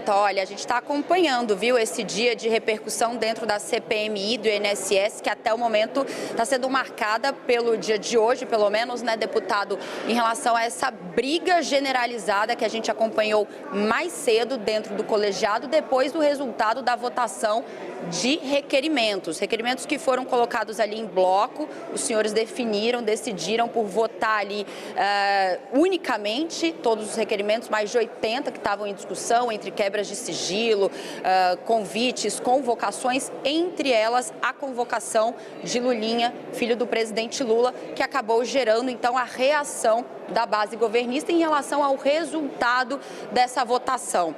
Olha, a gente está acompanhando, viu, esse dia de repercussão dentro da CPMI do INSS, que até o momento está sendo marcada pelo dia de hoje, pelo menos, né, deputado, em relação a essa briga generalizada que a gente acompanhou mais cedo dentro do colegiado, depois do resultado da votação de requerimentos que foram colocados ali em bloco. Os senhores decidiram por votar ali unicamente todos os requerimentos, mais de 80 que estavam em discussão, entre quebras de sigilo, convites, convocações, entre elas a convocação de Lulinha, filho do presidente Lula, que acabou gerando então a reação da base governista em relação ao resultado dessa votação.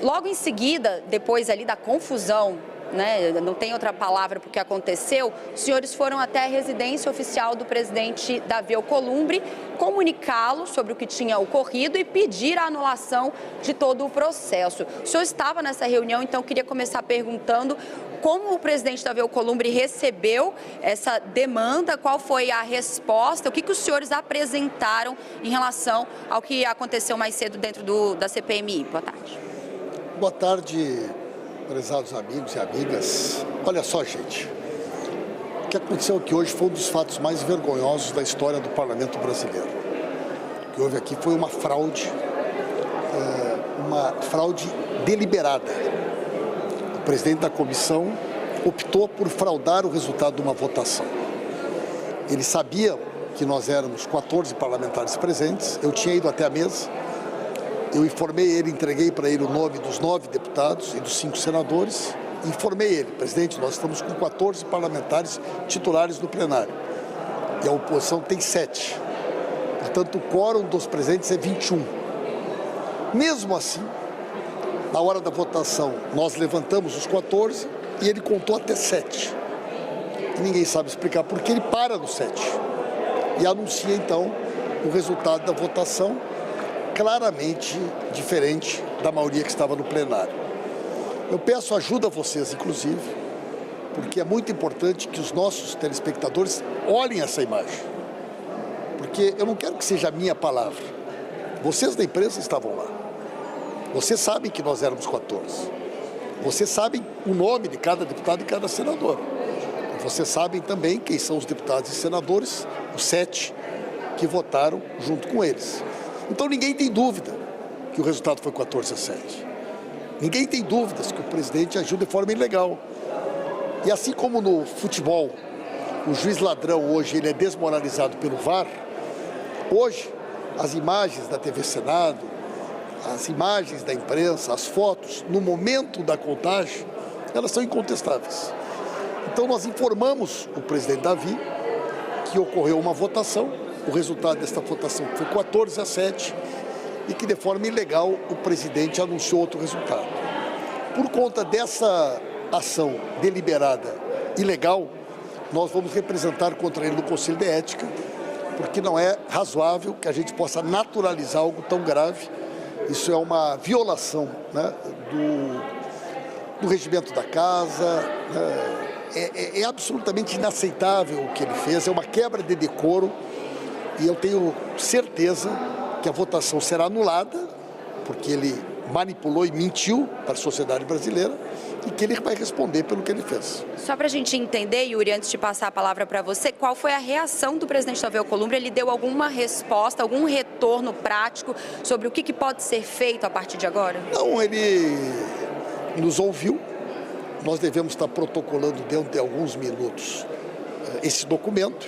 Logo em seguida, depois ali da confusão, né, não tem outra palavra porque aconteceu, os senhores foram até a residência oficial do presidente Davi Alcolumbre comunicá-lo sobre o que tinha ocorrido e pedir a anulação de todo o processo. O senhor estava nessa reunião, então queria começar perguntando como o presidente Davi Alcolumbre recebeu essa demanda, qual foi a resposta, o que os senhores apresentaram em relação ao que aconteceu mais cedo dentro da CPMI. Boa tarde. Boa tarde, prezados amigos e amigas. Olha só, gente, o que aconteceu aqui hoje foi um dos fatos mais vergonhosos da história do parlamento brasileiro. O que houve aqui foi uma fraude deliberada. O presidente da comissão optou por fraudar o resultado de uma votação. Ele sabia que nós éramos 14 parlamentares presentes, eu tinha ido até a mesa. Eu informei ele, entreguei para ele o nome dos 9 deputados e dos 5 senadores. Informei ele, presidente, nós estamos com 14 parlamentares titulares no plenário. E a oposição tem 7. Portanto, o quórum dos presentes é 21. Mesmo assim, na hora da votação, nós levantamos os 14 e ele contou até 7. E ninguém sabe explicar por que ele para no 7. E anuncia, então, o resultado da votação, claramente diferente da maioria que estava no plenário. Eu peço ajuda a vocês, inclusive, porque é muito importante que os nossos telespectadores olhem essa imagem. Porque eu não quero que seja a minha palavra. Vocês da imprensa estavam lá. Vocês sabem que nós éramos 14. Vocês sabem o nome de cada deputado e cada senador. E vocês sabem também quem são os deputados e senadores, os 7 que votaram junto com eles. Então ninguém tem dúvida que o resultado foi 14-7. Ninguém tem dúvidas que o presidente agiu de forma ilegal. E assim como no futebol, o juiz ladrão hoje ele é desmoralizado pelo VAR, hoje as imagens da TV Senado, as imagens da imprensa, as fotos, no momento da contagem, elas são incontestáveis. Então nós informamos o presidente Davi que ocorreu uma votação. O resultado desta votação foi 14-7 e que de forma ilegal o presidente anunciou outro resultado. Por conta dessa ação deliberada ilegal, nós vamos representar contra ele no Conselho de Ética, porque não é razoável que a gente possa naturalizar algo tão grave. Isso é uma violação, né, do regimento da casa, é absolutamente inaceitável o que ele fez, é uma quebra de decoro. E eu tenho certeza que a votação será anulada, porque ele manipulou e mentiu para a sociedade brasileira e que ele vai responder pelo que ele fez. Só para a gente entender, Yuri, antes de passar a palavra para você, qual foi a reação do presidente Davi Alcolumbre? Ele deu alguma resposta, algum retorno prático sobre o que pode ser feito a partir de agora? Não, ele nos ouviu. Nós devemos estar protocolando dentro de alguns minutos esse documento.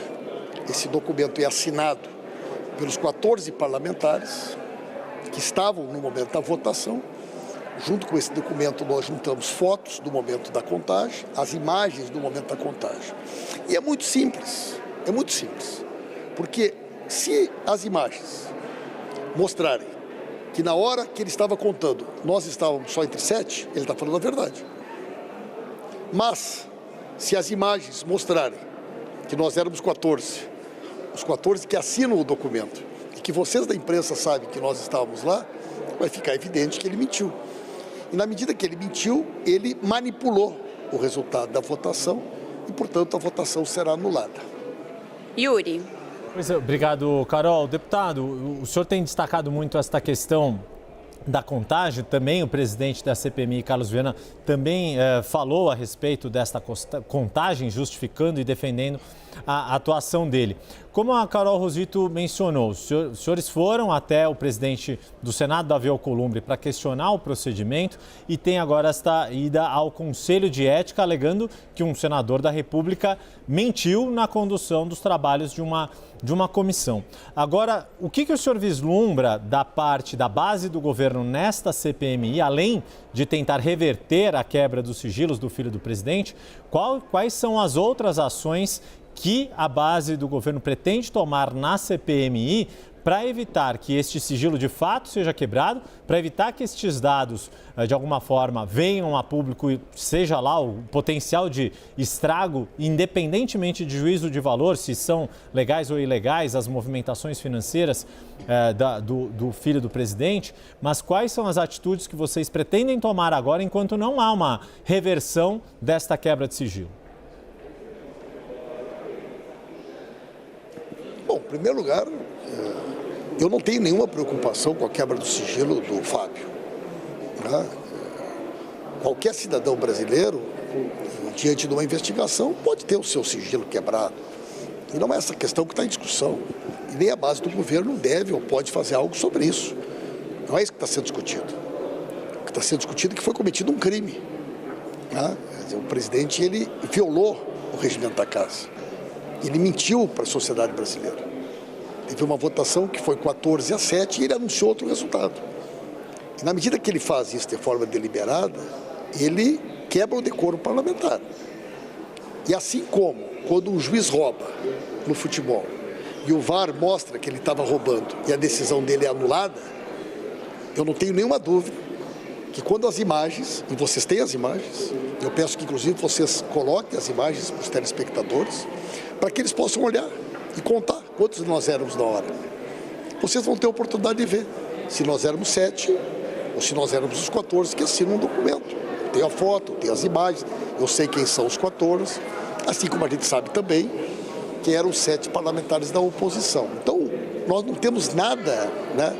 Esse documento é assinado pelos 14 parlamentares que estavam no momento da votação. Junto com esse documento, nós juntamos fotos do momento da contagem, as imagens do momento da contagem. E é muito simples, porque se as imagens mostrarem que na hora que ele estava contando, nós estávamos só entre 7, ele está falando a verdade. Mas, se as imagens mostrarem que nós éramos 14, os 14 que assinam o documento, e que vocês da imprensa sabem que nós estávamos lá, vai ficar evidente que ele mentiu. E na medida que ele mentiu, ele manipulou o resultado da votação e, portanto, a votação será anulada. Yuri. Obrigado, Carol. Deputado, o senhor tem destacado muito esta questão da contagem, também o presidente da CPMI, Carlos Viana, também falou a respeito desta contagem, justificando e defendendo a atuação dele. Como a Carol Rosito mencionou, os senhores foram até o presidente do Senado, Davi Alcolumbre, para questionar o procedimento e tem agora esta ida ao Conselho de Ética, alegando que um senador da República mentiu na condução dos trabalhos de uma comissão. Agora, o que o senhor vislumbra da parte da base do governo nesta CPMI, além de tentar reverter a quebra dos sigilos do filho do presidente, quais são as outras ações que a base do governo pretende tomar na CPMI para evitar que este sigilo de fato seja quebrado, para evitar que estes dados, de alguma forma, venham a público e seja lá o potencial de estrago, independentemente de juízo de valor, se são legais ou ilegais, as movimentações financeiras do filho do presidente, mas quais são as atitudes que vocês pretendem tomar agora enquanto não há uma reversão desta quebra de sigilo? Bom, em primeiro lugar, eu não tenho nenhuma preocupação com a quebra do sigilo do Fábio. Né? Qualquer cidadão brasileiro, diante de uma investigação, pode ter o seu sigilo quebrado. E não é essa questão que está em discussão. E nem a base do governo deve ou pode fazer algo sobre isso. Não é isso que está sendo discutido. O que está sendo discutido é que foi cometido um crime. Né? O presidente, ele violou o regimento da casa. Ele mentiu para a sociedade brasileira. Teve uma votação que foi 14-7 e ele anunciou outro resultado. E na medida que ele faz isso de forma deliberada, ele quebra o decoro parlamentar. E assim como quando um juiz rouba no futebol e o VAR mostra que ele estava roubando e a decisão dele é anulada, eu não tenho nenhuma dúvida que quando as imagens, e vocês têm as imagens, eu peço que inclusive vocês coloquem as imagens para os telespectadores, para que eles possam olhar e contar quantos nós éramos na hora. Vocês vão ter a oportunidade de ver se nós éramos 7 ou se nós éramos os 14 que assinam um documento. Tem a foto, tem as imagens, eu sei quem são os 14, assim como a gente sabe também que eram os 7 parlamentares da oposição. Então, nós não temos nada, né,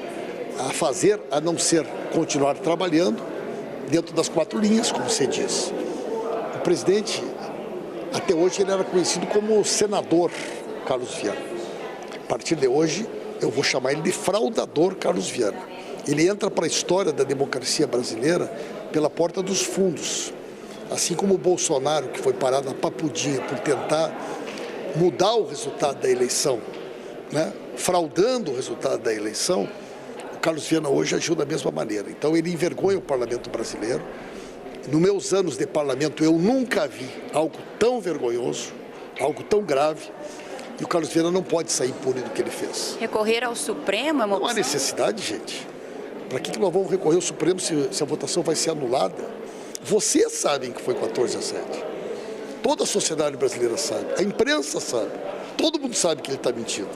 a fazer a não ser continuar trabalhando dentro das 4 linhas, como você diz. O presidente, até hoje, ele era conhecido como senador Carlos Viana. A partir de hoje, eu vou chamar ele de fraudador Carlos Viana. Ele entra para a história da democracia brasileira pela porta dos fundos. Assim como o Bolsonaro, que foi parado na Papudinha por tentar mudar o resultado da eleição, né, fraudando o resultado da eleição, o Carlos Viana hoje agiu da mesma maneira. Então ele envergonha o parlamento brasileiro. Nos meus anos de parlamento eu nunca vi algo tão vergonhoso, algo tão grave, e o Carlos Viana não pode sair impune do que ele fez. Recorrer ao Supremo é uma opção? Não há necessidade, gente. Para que nós vamos recorrer ao Supremo se a votação vai ser anulada? Vocês sabem que foi 14-7. Toda a sociedade brasileira sabe, a imprensa sabe, todo mundo sabe que ele está mentindo.